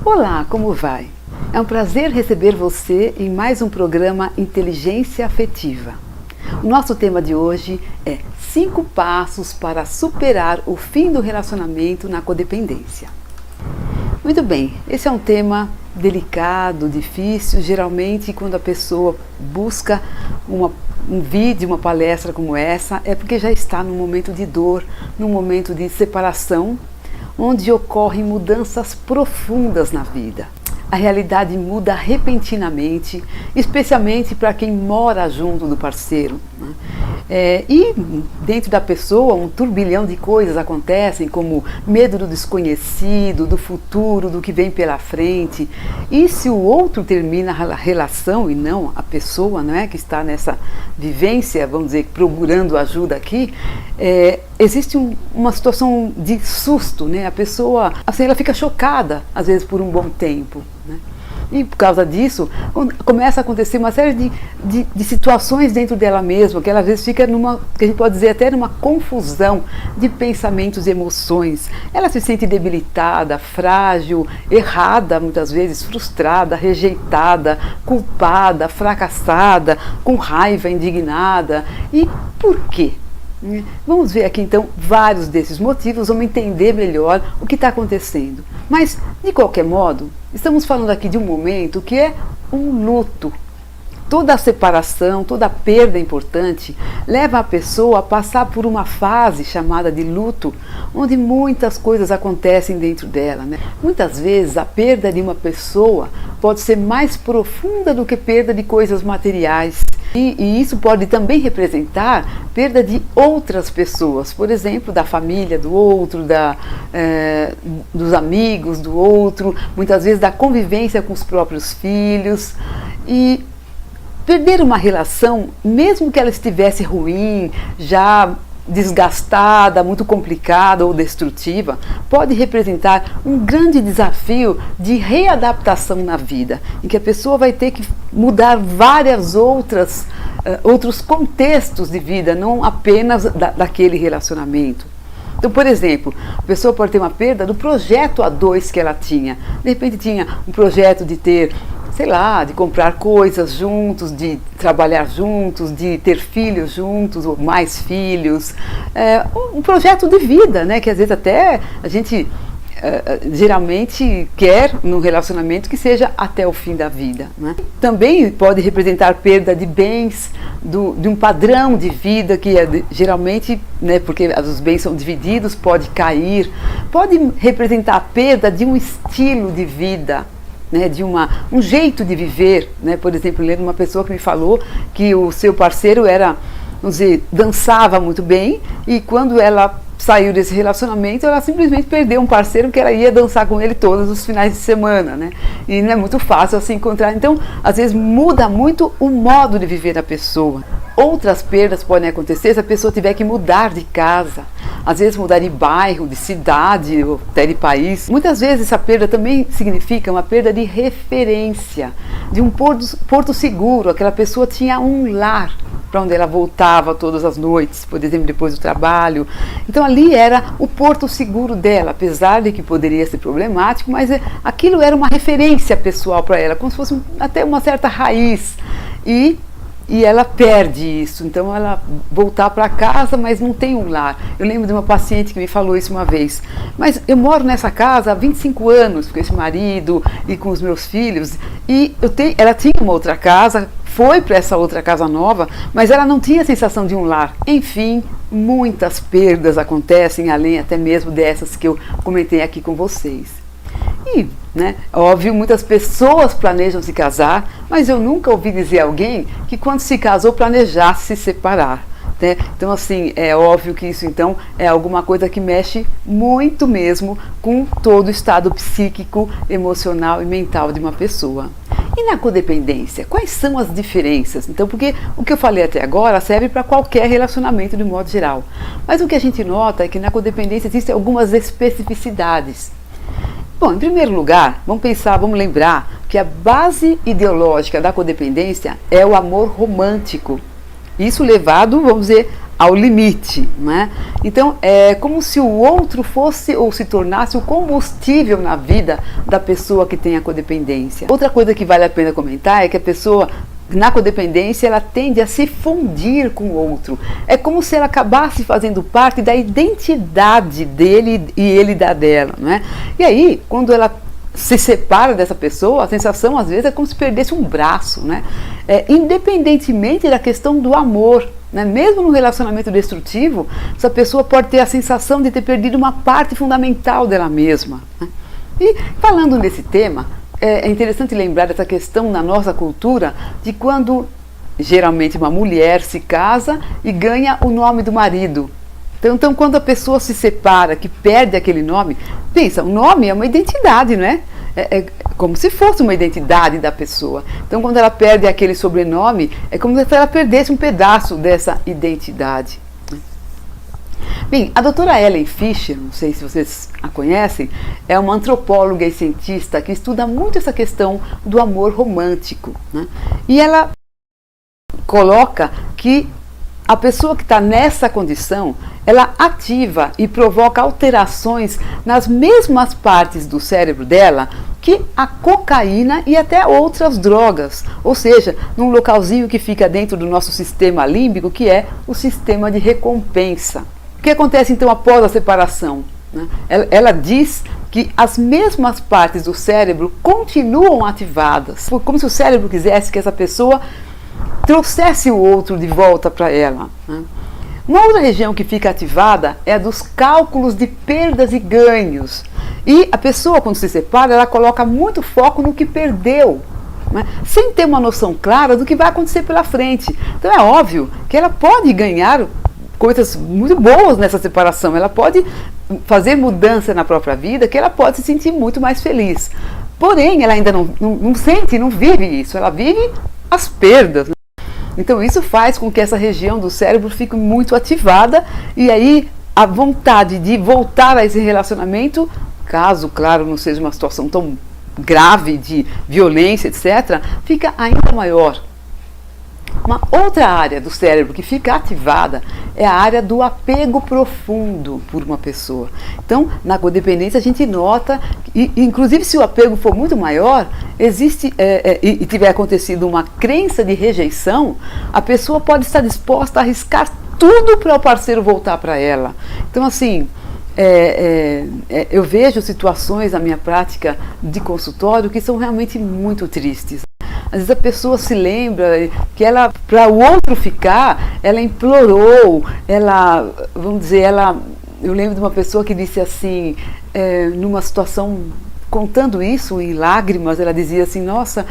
Olá, como vai? É um prazer receber você em mais um programa Inteligência Afetiva. O nosso tema de hoje é 5 passos para superar o fim do relacionamento na codependência. Muito bem, esse é um tema delicado, difícil. Geralmente quando a pessoa busca um vídeo, uma palestra como essa, é porque já está num momento de dor, num momento de separação, onde ocorrem mudanças profundas na vida. A realidade muda repentinamente, especialmente para quem mora junto do parceiro, né? E dentro da pessoa um turbilhão de coisas acontecem, como medo do desconhecido, do futuro, do que vem pela frente. E se o outro termina a relação e não a pessoa, não é, que está nessa vivência, vamos dizer, procurando ajuda aqui, existe uma situação de susto, né? A pessoa, assim, ela fica chocada, às vezes, por um bom tempo, né? E por causa disso, começa a acontecer uma série de situações dentro dela mesma, que ela às vezes fica que a gente pode dizer até numa confusão de pensamentos e emoções. Ela se sente debilitada, frágil, errada, muitas vezes frustrada, rejeitada, culpada, fracassada, com raiva, indignada. E por quê? Vamos ver aqui então vários desses motivos, vamos entender melhor o que está acontecendo. Mas, de qualquer modo, estamos falando aqui de um momento que é um luto. Toda a separação, toda a perda importante leva a pessoa a passar por uma fase chamada de luto, onde muitas coisas acontecem dentro dela, né? Muitas vezes a perda de uma pessoa pode ser mais profunda do que perda de coisas materiais. E isso pode também representar perda de outras pessoas, por exemplo, da família do outro, dos amigos do outro, muitas vezes da convivência com os próprios filhos. E perder uma relação, mesmo que ela estivesse ruim, já desgastada, muito complicada ou destrutiva, pode representar um grande desafio de readaptação na vida, em que a pessoa vai ter que mudar várias outros contextos de vida, não apenas daquele relacionamento. Então, por exemplo, a pessoa pode ter uma perda do projeto a dois que ela tinha. De repente tinha um projeto de ter, sei lá, de comprar coisas juntos, de trabalhar juntos, de ter filhos juntos, ou mais filhos. Um projeto de vida, né? Que às vezes até a gente geralmente quer num relacionamento que seja até o fim da vida, né? Também pode representar perda de bens, de um padrão de vida que geralmente, né, porque os bens são divididos, pode cair. Pode representar a perda de um estilo de vida, né, de um jeito de viver, né? Por exemplo, eu lembro uma pessoa que me falou que o seu parceiro vamos dizer, dançava muito bem, e quando ela saiu desse relacionamento, ela simplesmente perdeu um parceiro que ela ia dançar com ele todos os finais de semana, né? E não é muito fácil assim encontrar. Então, às vezes muda muito o modo de viver da pessoa. Outras perdas podem acontecer se a pessoa tiver que mudar de casa, às vezes mudar de bairro, de cidade ou até de país. Muitas vezes essa perda também significa uma perda de referência, de um porto seguro. Aquela pessoa tinha um lar para onde ela voltava todas as noites, por exemplo, depois do trabalho. Então ali era o porto seguro dela, apesar de que poderia ser problemático, mas aquilo era uma referência pessoal para ela, como se fosse até uma certa raiz. E ela perde isso, então ela voltar para casa, mas não tem um lar. Eu lembro de uma paciente que me falou isso uma vez: mas eu moro nessa casa há 25 anos com esse marido e com os meus filhos, e ela tinha uma outra casa, foi para essa outra casa nova, mas ela não tinha a sensação de um lar. Enfim, muitas perdas acontecem, além até mesmo dessas que eu comentei aqui com vocês. E, né, óbvio, muitas pessoas planejam se casar, mas eu nunca ouvi dizer alguém que quando se casou planejasse se separar, né? Então, assim, é óbvio que isso então é alguma coisa que mexe muito mesmo com todo o estado psíquico, emocional e mental de uma pessoa. E na codependência, quais são as diferenças? Então, porque o que eu falei até agora serve para qualquer relacionamento de modo geral. Mas o que a gente nota é que na codependência existem algumas especificidades. Bom, em primeiro lugar, vamos lembrar que a base ideológica da codependência é o amor romântico. Isso levado, vamos dizer, ao limite, né? Então, é como se o outro fosse ou se tornasse o combustível na vida da pessoa que tem a codependência. Outra coisa que vale a pena comentar é que a pessoa na codependência, ela tende a se fundir com o outro. É como se ela acabasse fazendo parte da identidade dele e ele da dela, né? E aí, quando ela se separa dessa pessoa, a sensação às vezes é como se perdesse um braço, né? Independentemente da questão do amor, né? Mesmo no relacionamento destrutivo, essa pessoa pode ter a sensação de ter perdido uma parte fundamental dela mesma, né? E falando nesse tema, é interessante lembrar dessa questão na nossa cultura de quando geralmente uma mulher se casa e ganha o nome do marido. Então quando a pessoa se separa, que perde aquele nome, pensa, o nome é uma identidade, não é? É como se fosse uma identidade da pessoa. Então quando ela perde aquele sobrenome, é como se ela perdesse um pedaço dessa identidade. Bem, a doutora Ellen Fisher, não sei se vocês a conhecem, é uma antropóloga e cientista que estuda muito essa questão do amor romântico, né? E ela coloca que a pessoa que está nessa condição, ela ativa e provoca alterações nas mesmas partes do cérebro dela que a cocaína e até outras drogas, ou seja, num localzinho que fica dentro do nosso sistema límbico, que é o sistema de recompensa. O que acontece então após a separação? Né? Ela diz que as mesmas partes do cérebro continuam ativadas, como se o cérebro quisesse que essa pessoa trouxesse o outro de volta para ela, né? Uma outra região que fica ativada é a dos cálculos de perdas e ganhos. E a pessoa, quando se separa, ela coloca muito foco no que perdeu, né? Sem ter uma noção clara do que vai acontecer pela frente. Então é óbvio que ela pode ganhar coisas muito boas nessa separação, ela pode fazer mudança na própria vida, que ela pode se sentir muito mais feliz. Porém, ela ainda não sente, não vive isso, ela vive as perdas, né? Então isso faz com que essa região do cérebro fique muito ativada e aí a vontade de voltar a esse relacionamento, caso, claro, não seja uma situação tão grave de violência, etc., fica ainda maior. Uma outra área do cérebro que fica ativada é a área do apego profundo por uma pessoa. Então, na codependência a gente nota, inclusive se o apego for muito maior, existe e tiver acontecido uma crença de rejeição, a pessoa pode estar disposta a arriscar tudo para o parceiro voltar para ela. Então, assim, eu vejo situações na minha prática de consultório que são realmente muito tristes. Às vezes a pessoa se lembra que ela, para o outro ficar, ela implorou, eu lembro de uma pessoa que disse assim, numa situação, contando isso em lágrimas, ela dizia assim, nossa,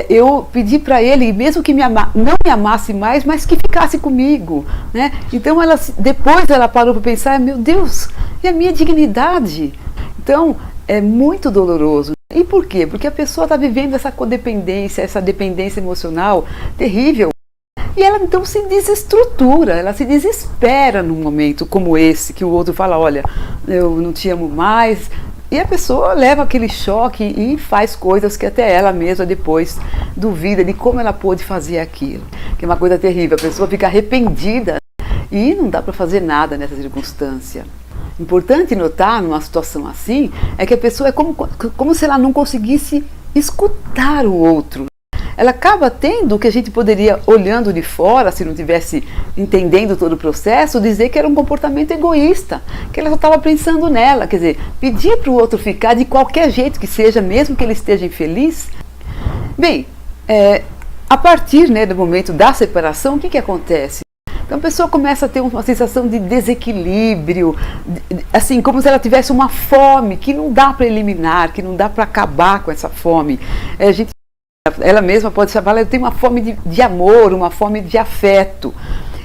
eu pedi para ele, mesmo que não me amasse mais, mas que ficasse comigo, né? Então depois ela parou para pensar, meu Deus, e a minha dignidade? Então é muito doloroso. E por quê? Porque a pessoa está vivendo essa codependência, essa dependência emocional terrível. E ela então se desestrutura, ela se desespera num momento como esse, que o outro fala, olha, eu não te amo mais. E a pessoa leva aquele choque e faz coisas que até ela mesma depois duvida de como ela pôde fazer aquilo. Que é uma coisa terrível, a pessoa fica arrependida e não dá para fazer nada nessa circunstância. Importante notar numa situação assim é que a pessoa é como se ela não conseguisse escutar o outro. Ela acaba tendo o que a gente poderia, olhando de fora, se não estivesse entendendo todo o processo, dizer que era um comportamento egoísta, que ela só estava pensando nela, quer dizer, pedir para o outro ficar de qualquer jeito que seja, mesmo que ele esteja infeliz. Bem, a partir, né, do momento da separação, o que acontece? Então a pessoa começa a ter uma sensação de desequilíbrio, assim, como se ela tivesse uma fome que não dá para eliminar, que não dá para acabar com essa fome. Ela mesma pode falar, eu tenho uma fome de amor, uma fome de afeto.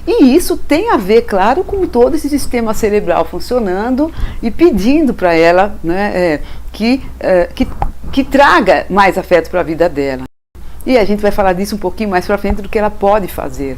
E isso tem a ver, claro, com todo esse sistema cerebral funcionando e pedindo para ela, né, que traga mais afeto para a vida dela. E a gente vai falar disso um pouquinho mais para frente do que ela pode fazer.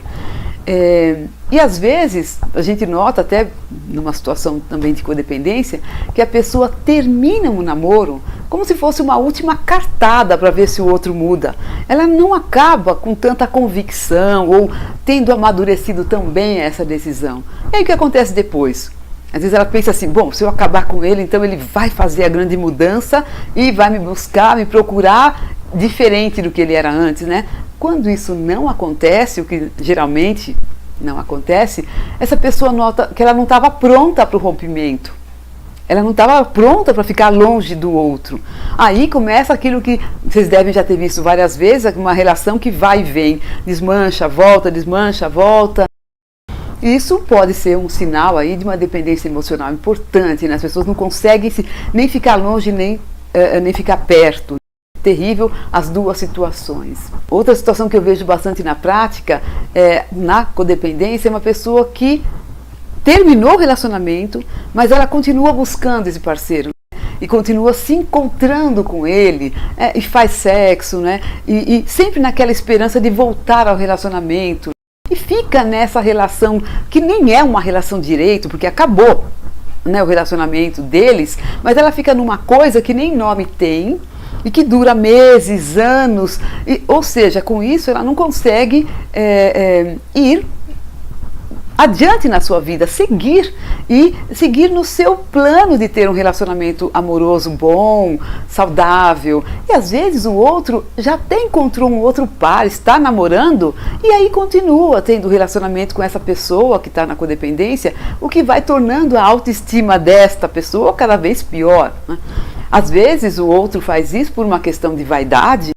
E às vezes a gente nota, até numa situação também de codependência, que a pessoa termina um namoro como se fosse uma última cartada para ver se o outro muda. Ela não acaba com tanta convicção ou tendo amadurecido tão bem essa decisão. E aí o que acontece depois? Às vezes ela pensa assim, bom, se eu acabar com ele, então ele vai fazer a grande mudança e vai me buscar, me procurar diferente do que ele era antes, né? Quando isso não acontece, o que geralmente não acontece, essa pessoa nota que ela não estava pronta para o rompimento. Ela não estava pronta para ficar longe do outro. Aí começa aquilo que vocês devem já ter visto várias vezes, uma relação que vai e vem, desmancha, volta, desmancha, volta. Isso pode ser um sinal aí de uma dependência emocional importante, né? As pessoas não conseguem nem ficar longe, nem ficar perto. Terrível as duas situações. Outra situação que eu vejo bastante na prática, na codependência, é uma pessoa que terminou o relacionamento, mas ela continua buscando esse parceiro e continua se encontrando com ele, e faz sexo, né? E sempre naquela esperança de voltar ao relacionamento. E fica nessa relação que nem é uma relação direito, porque acabou, né, o relacionamento deles, mas ela fica numa coisa que nem nome tem, e que dura meses, anos, ou seja, com isso ela não consegue ir adiante na sua vida, seguir no seu plano de ter um relacionamento amoroso bom, saudável. E às vezes o outro já até encontrou um outro par, está namorando e aí continua tendo relacionamento com essa pessoa que está na codependência, o que vai tornando a autoestima desta pessoa cada vez pior, né? Às vezes o outro faz isso por uma questão de vaidade,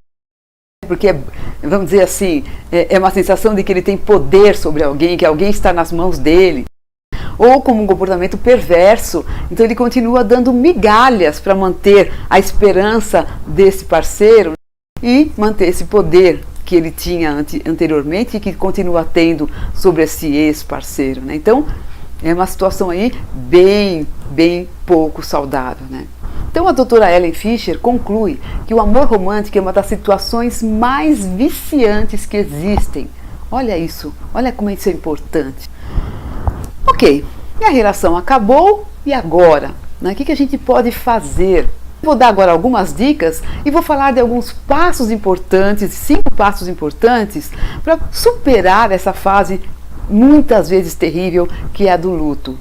porque, vamos dizer assim, é uma sensação de que ele tem poder sobre alguém, que alguém está nas mãos dele. Ou como um comportamento perverso, então ele continua dando migalhas para manter a esperança desse parceiro e manter esse poder que ele tinha anteriormente e que continua tendo sobre esse ex-parceiro, né? Então, é uma situação aí bem pouco saudável, né? Então a doutora Ellen Fisher conclui que o amor romântico é uma das situações mais viciantes que existem. Olha isso, olha como isso é importante. Ok, e a relação acabou, e agora? Né? O que a gente pode fazer? Vou dar agora algumas dicas e vou falar de alguns passos importantes, 5 passos importantes para superar essa fase muitas vezes terrível que é a do luto.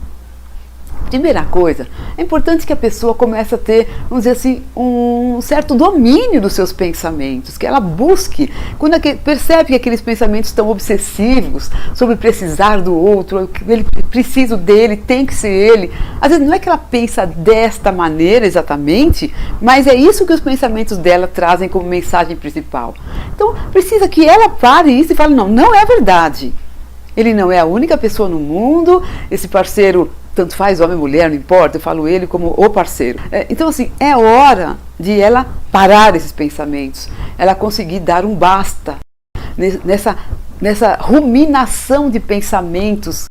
Primeira coisa, é importante que a pessoa comece a ter, vamos dizer assim, um certo domínio dos seus pensamentos, que ela busque, quando percebe que aqueles pensamentos estão obsessivos, sobre precisar do outro, ele precisa dele, tem que ser ele. Às vezes não é que ela pensa desta maneira exatamente, mas é isso que os pensamentos dela trazem como mensagem principal. Então, precisa que ela pare isso e fale, não é verdade. Ele não é a única pessoa no mundo, esse parceiro, tanto faz homem ou mulher, não importa, eu falo ele como o parceiro. Então, assim, é hora de ela parar esses pensamentos, ela conseguir dar um basta nessa ruminação de pensamentos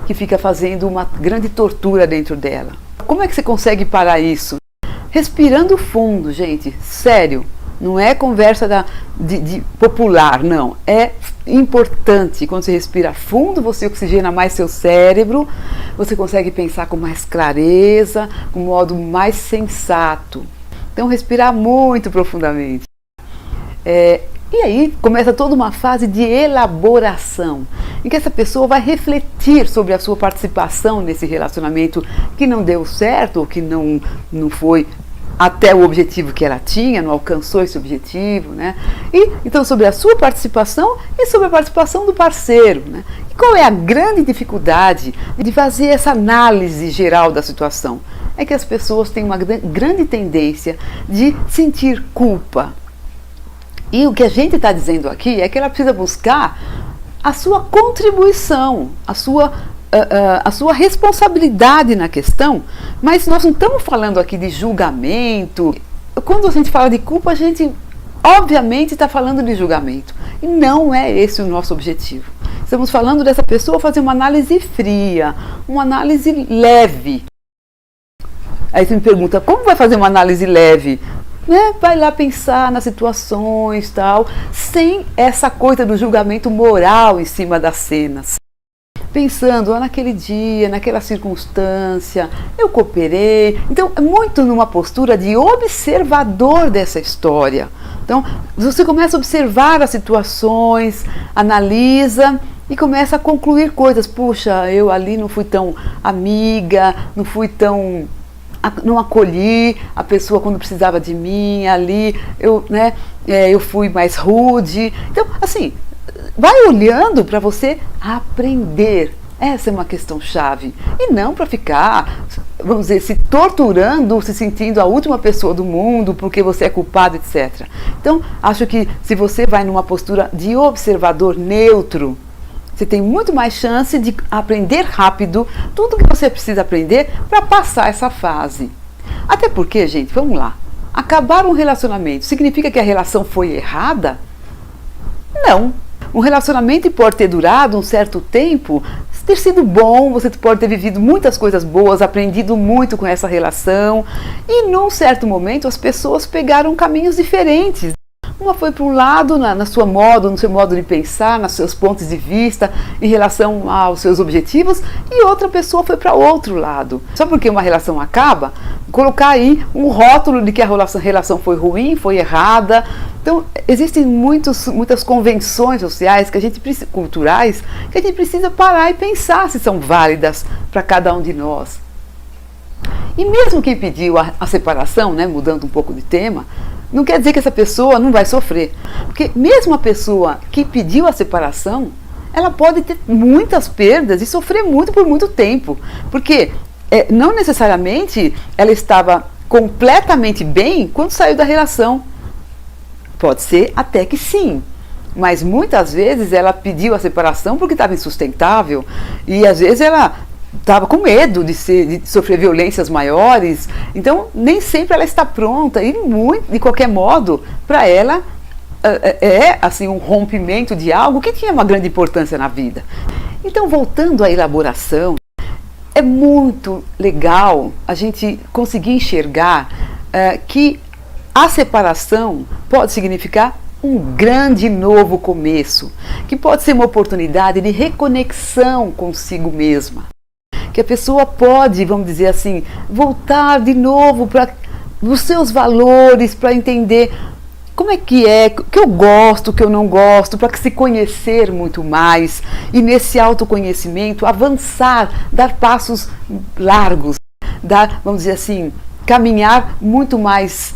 que fica fazendo uma grande tortura dentro dela. Como é que você consegue parar isso? Respirando fundo, gente, sério. Não é conversa de popular, não. É importante. Quando você respira fundo, você oxigena mais seu cérebro, você consegue pensar com mais clareza, com um modo mais sensato. Então, respirar muito profundamente. E aí começa toda uma fase de elaboração, em que essa pessoa vai refletir sobre a sua participação nesse relacionamento que não deu certo, ou que não foi até o objetivo que ela tinha, não alcançou esse objetivo, né? E então sobre a sua participação e sobre a participação do parceiro, né? E qual é a grande dificuldade de fazer essa análise geral da situação? É que as pessoas têm uma grande tendência de sentir culpa. E o que a gente está dizendo aqui é que ela precisa buscar a sua contribuição, a sua responsabilidade na questão, mas nós não estamos falando aqui de julgamento. Quando a gente fala de culpa, a gente obviamente está falando de julgamento, e não é esse o nosso objetivo. Estamos falando dessa pessoa fazer uma análise fria, uma análise leve. Aí você me pergunta, como vai fazer uma análise leve? né? Vai lá pensar nas situações, tal, sem essa coisa do julgamento moral em cima das cenas. Pensando naquele dia, naquela circunstância, eu cooperei. Então, é muito numa postura de observador dessa história. Então, você começa a observar as situações, analisa e começa a concluir coisas. Puxa, eu ali não fui tão amiga, não acolhi a pessoa quando precisava de mim, ali eu fui mais rude. Então, assim, vai olhando para você aprender. Essa é uma questão chave. E não para ficar, vamos dizer, se torturando, se sentindo a última pessoa do mundo porque você é culpado, etc. Então, acho que se você vai numa postura de observador neutro, você tem muito mais chance de aprender rápido tudo que você precisa aprender para passar essa fase. Até porque, gente, vamos lá. Acabar um relacionamento significa que a relação foi errada? Não. Um relacionamento pode ter durado um certo tempo, ter sido bom, você pode ter vivido muitas coisas boas, aprendido muito com essa relação, e num certo momento as pessoas pegaram caminhos diferentes. Uma foi para um lado, no seu modo de pensar, nos seus pontos de vista, em relação aos seus objetivos, e outra pessoa foi para outro lado. Só porque uma relação acaba, colocar aí um rótulo de que a relação foi ruim, foi errada. Então, existem muitas convenções sociais, culturais, que a gente precisa parar e pensar se são válidas para cada um de nós. E mesmo quem pediu a separação, né, mudando um pouco de tema, não quer dizer que essa pessoa não vai sofrer. Porque mesmo a pessoa que pediu a separação, ela pode ter muitas perdas e sofrer muito por muito tempo. Porque não necessariamente ela estava completamente bem quando saiu da relação. Pode ser até que sim. Mas muitas vezes ela pediu a separação porque estava insustentável. E às vezes ela estava com medo de sofrer violências maiores, então nem sempre ela está pronta, e de qualquer modo, para ela assim, um rompimento de algo que tinha uma grande importância na vida. Então, voltando à elaboração, é muito legal a gente conseguir enxergar que a separação pode significar um grande novo começo, que pode ser uma oportunidade de reconexão consigo mesma. Que a pessoa pode, vamos dizer assim, voltar de novo para os seus valores, para entender como é, o que eu gosto, o que eu não gosto, para se conhecer muito mais e nesse autoconhecimento avançar, dar passos largos, vamos dizer assim, caminhar muito mais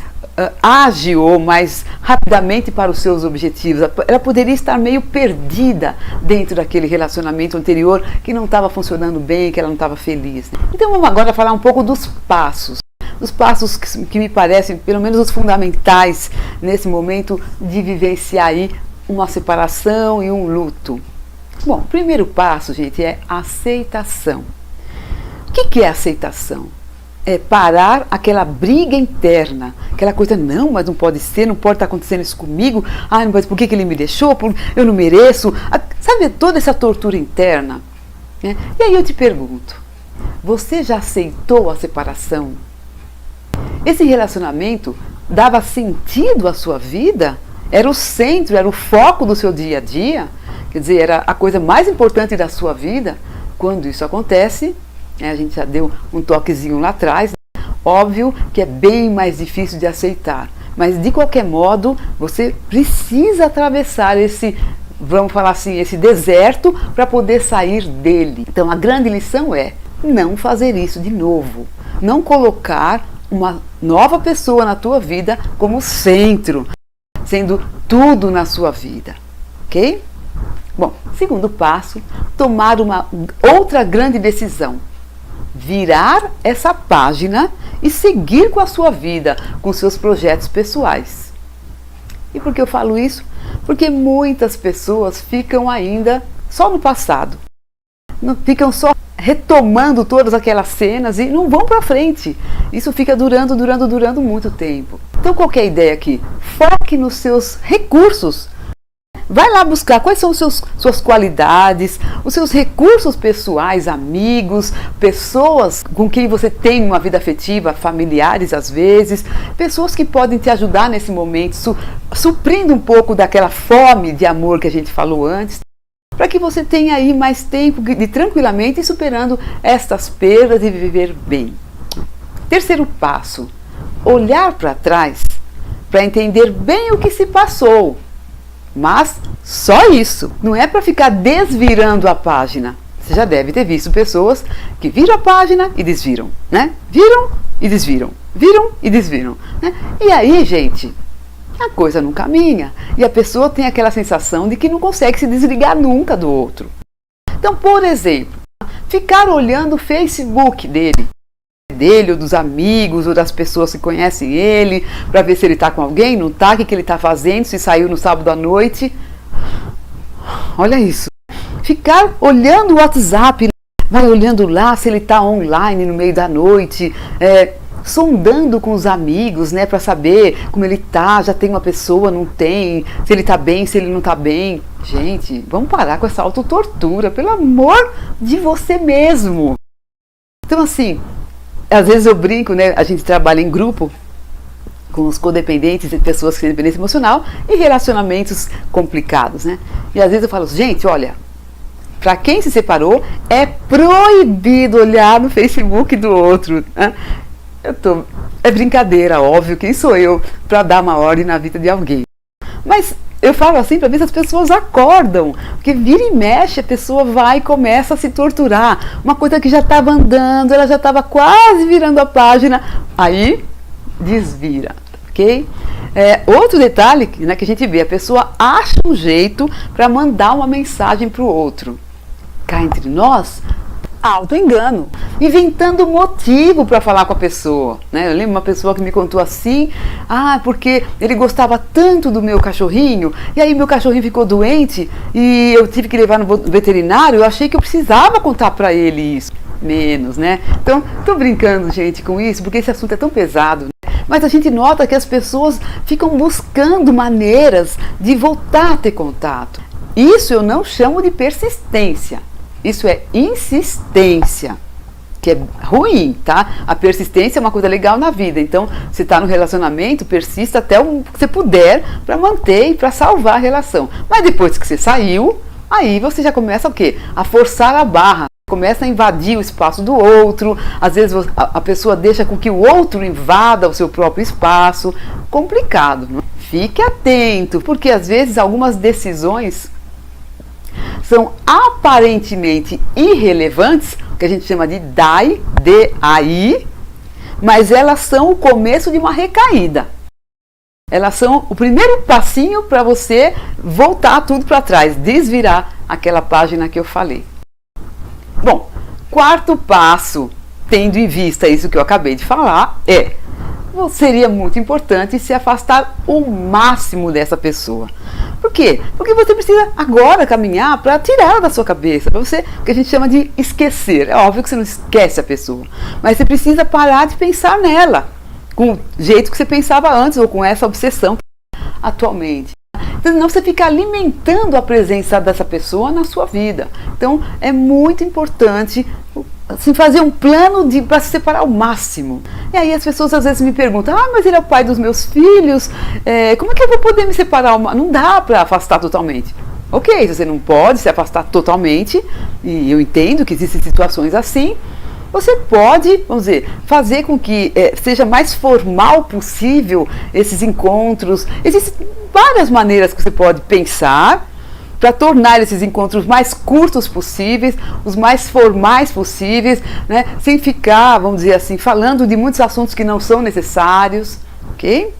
ágil ou mais rapidamente para os seus objetivos. Ela poderia estar meio perdida dentro daquele relacionamento anterior que não estava funcionando bem, que ela não estava feliz. Então vamos agora falar um pouco dos passos. Os passos que me parecem, pelo menos os fundamentais nesse momento de vivenciar aí uma separação e um luto. Bom, o primeiro passo, gente, é aceitação. O que é aceitação? É parar aquela briga interna, aquela coisa, não, mas não pode ser, não pode estar acontecendo isso comigo, mas por que ele me deixou, eu não mereço, sabe, toda essa tortura interna, né? E aí eu te pergunto, você já aceitou a separação? Esse relacionamento dava sentido à sua vida? Era o centro, era o foco do seu dia a dia? Quer dizer, era a coisa mais importante da sua vida? Quando isso acontece, a gente já deu um toquezinho lá atrás, óbvio que é bem mais difícil de aceitar, mas de qualquer modo você precisa atravessar vamos falar assim, esse deserto para poder sair dele. Então a grande lição é não fazer isso de novo, não colocar uma nova pessoa na tua vida como centro, sendo tudo na sua vida, ok? Bom, segundo passo, tomar uma outra grande decisão. Virar essa página e seguir com a sua vida, com seus projetos pessoais. E por que eu falo isso? Porque muitas pessoas ficam ainda só no passado. Não ficam só retomando todas aquelas cenas e não vão para frente. Isso fica durando muito tempo. Então qual que é a ideia aqui? Foque nos seus recursos. Vai lá buscar quais são suas qualidades, os seus recursos pessoais, amigos, pessoas com quem você tem uma vida afetiva, familiares às vezes, pessoas que podem te ajudar nesse momento, suprindo um pouco daquela fome de amor que a gente falou antes, para que você tenha aí mais tempo de tranquilamente ir superando estas perdas e viver bem. Terceiro passo, olhar para trás para entender bem o que se passou. Mas só isso, não é para ficar desvirando a página. Você já deve ter visto pessoas que viram a página e desviram, né? Viram e desviram, viram e desviram, né? E aí, gente, a coisa não caminha e a pessoa tem aquela sensação de que não consegue se desligar nunca do outro. Então, por exemplo, ficar olhando o Facebook dele ou dos amigos ou das pessoas que conhecem ele para ver se ele está com alguém, não está, o que ele está fazendo, se saiu no sábado à noite. Olha isso. Ficar olhando o WhatsApp, vai olhando lá se ele está online no meio da noite, sondando com os amigos, né, para saber como ele está, já tem uma pessoa, não tem, se ele está bem, se ele não está bem. Gente, vamos parar com essa autotortura, pelo amor de você mesmo. Então assim, às vezes eu brinco, né? A gente trabalha em grupo com os codependentes e pessoas que têm dependência emocional e relacionamentos complicados, né? E às vezes eu falo, gente, olha, para quem se separou, é proibido olhar no Facebook do outro, né? É brincadeira, óbvio, quem sou eu para dar uma ordem na vida de alguém? Mas eu falo assim para ver se as pessoas acordam, porque vira e mexe, a pessoa vai e começa a se torturar. Uma coisa que já estava andando, ela já estava quase virando a página, aí desvira, ok? Outro detalhe, né, que a gente vê, a pessoa acha um jeito para mandar uma mensagem para o outro. Cá entre nós, autoengano, inventando motivo para falar com a pessoa, né? Eu lembro uma pessoa que me contou assim, porque ele gostava tanto do meu cachorrinho, e aí meu cachorrinho ficou doente e eu tive que levar no veterinário, eu achei que eu precisava contar para ele isso. Menos, né? Então, tô brincando, gente, com isso, porque esse assunto é tão pesado, né? Mas a gente nota que as pessoas ficam buscando maneiras de voltar a ter contato. Isso eu não chamo de persistência. Isso é insistência, que é ruim, tá? A persistência é uma coisa legal na vida. Então, se está no relacionamento, persista até o que você puder para manter e para salvar a relação. Mas depois que você saiu, aí você já começa o quê? A forçar a barra. Começa a invadir o espaço do outro. Às vezes a pessoa deixa com que o outro invada o seu próprio espaço. Complicado, não? Fique atento, porque às vezes algumas decisões são aparentemente irrelevantes, que a gente chama de DAI, mas elas são o começo de uma recaída. Elas são o primeiro passinho para você voltar tudo para trás, desvirar aquela página que eu falei. Bom, quarto passo, tendo em vista isso que eu acabei de falar, seria muito importante se afastar o máximo dessa pessoa. Por quê? Porque você precisa agora caminhar para tirar ela da sua cabeça, para você, o que a gente chama de esquecer. É óbvio que você não esquece a pessoa, mas você precisa parar de pensar nela, com o jeito que você pensava antes, ou com essa obsessão atualmente. Então, senão você fica alimentando a presença dessa pessoa na sua vida. Então, é muito importante assim, fazer um plano para se separar ao máximo. E aí as pessoas às vezes me perguntam, mas ele é o pai dos meus filhos, como é que eu vou poder me separar? Não dá para afastar totalmente. Ok, você não pode se afastar totalmente, e eu entendo que existem situações assim. Você pode, vamos dizer, fazer com que seja mais formal possível esses encontros. Existem várias maneiras que você pode pensar para tornar esses encontros mais curtos possíveis, os mais formais possíveis, né? Sem ficar, vamos dizer assim, falando de muitos assuntos que não são necessários, ok?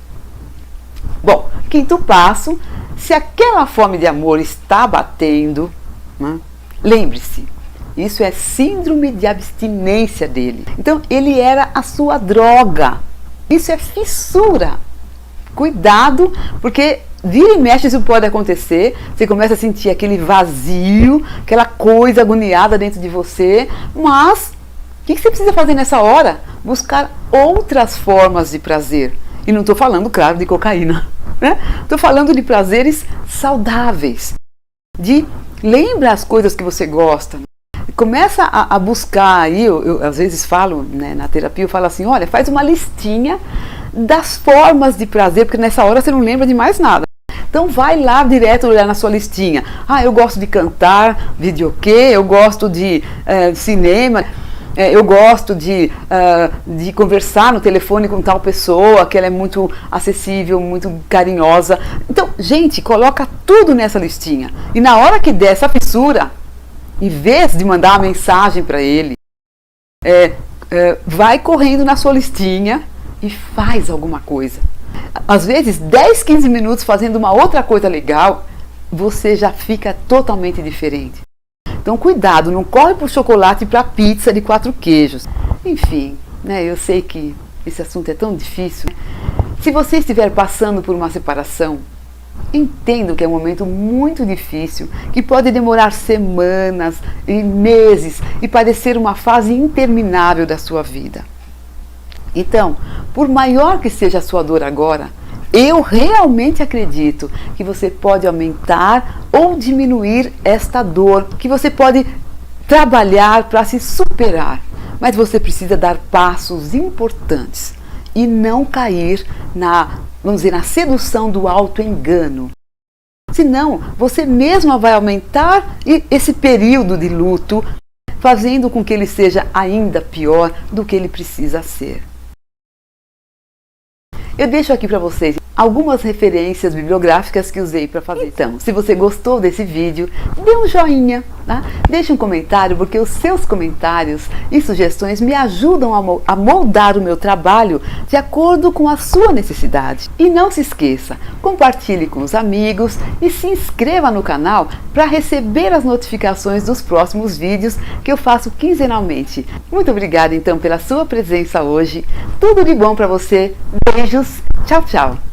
Bom, quinto passo, se aquela fome de amor está batendo, né? Lembre-se, isso é síndrome de abstinência dele. Então, ele era a sua droga. Isso é fissura. Cuidado, porque vira e mexe isso pode acontecer. Você começa a sentir aquele vazio, aquela coisa agoniada dentro de você. Mas, o que você precisa fazer nessa hora? Buscar outras formas de prazer. E não estou falando, claro, de cocaína, né? Estou falando de prazeres saudáveis, de lembra as coisas que você gosta. Começa a buscar aí, eu às vezes falo, né, na terapia, eu falo assim, olha, faz uma listinha das formas de prazer, porque nessa hora você não lembra de mais nada. Então vai lá direto olhar na sua listinha. Ah, eu gosto de cantar, videokê, eu gosto de cinema, eu gosto de conversar no telefone com tal pessoa, que ela é muito acessível, muito carinhosa. Então, gente, coloca tudo nessa listinha. E na hora que der essa fissura, em vez de mandar uma mensagem para ele, vai correndo na sua listinha e faz alguma coisa. Às vezes, 10, 15 minutos fazendo uma outra coisa legal, você já fica totalmente diferente. Então, cuidado, não corre para o chocolate e para a pizza de 4 queijos. Enfim, né, eu sei que esse assunto é tão difícil. Se você estiver passando por uma separação, entendo que é um momento muito difícil, que pode demorar semanas e meses e parecer uma fase interminável da sua vida. Então, por maior que seja a sua dor agora, eu realmente acredito que você pode aumentar ou diminuir esta dor, que você pode trabalhar para se superar, mas você precisa dar passos importantes e não cair vamos dizer, na sedução do auto-engano. Senão, você mesma vai aumentar esse período de luto, fazendo com que ele seja ainda pior do que ele precisa ser. Eu deixo aqui para vocês algumas referências bibliográficas que usei para fazer. Então, se você gostou desse vídeo, dê um joinha, tá? Deixe um comentário, porque os seus comentários e sugestões me ajudam a moldar o meu trabalho de acordo com a sua necessidade. E não se esqueça, compartilhe com os amigos e se inscreva no canal para receber as notificações dos próximos vídeos que eu faço quinzenalmente. Muito obrigada então pela sua presença hoje. Tudo de bom para você. Beijos. Tchau, tchau.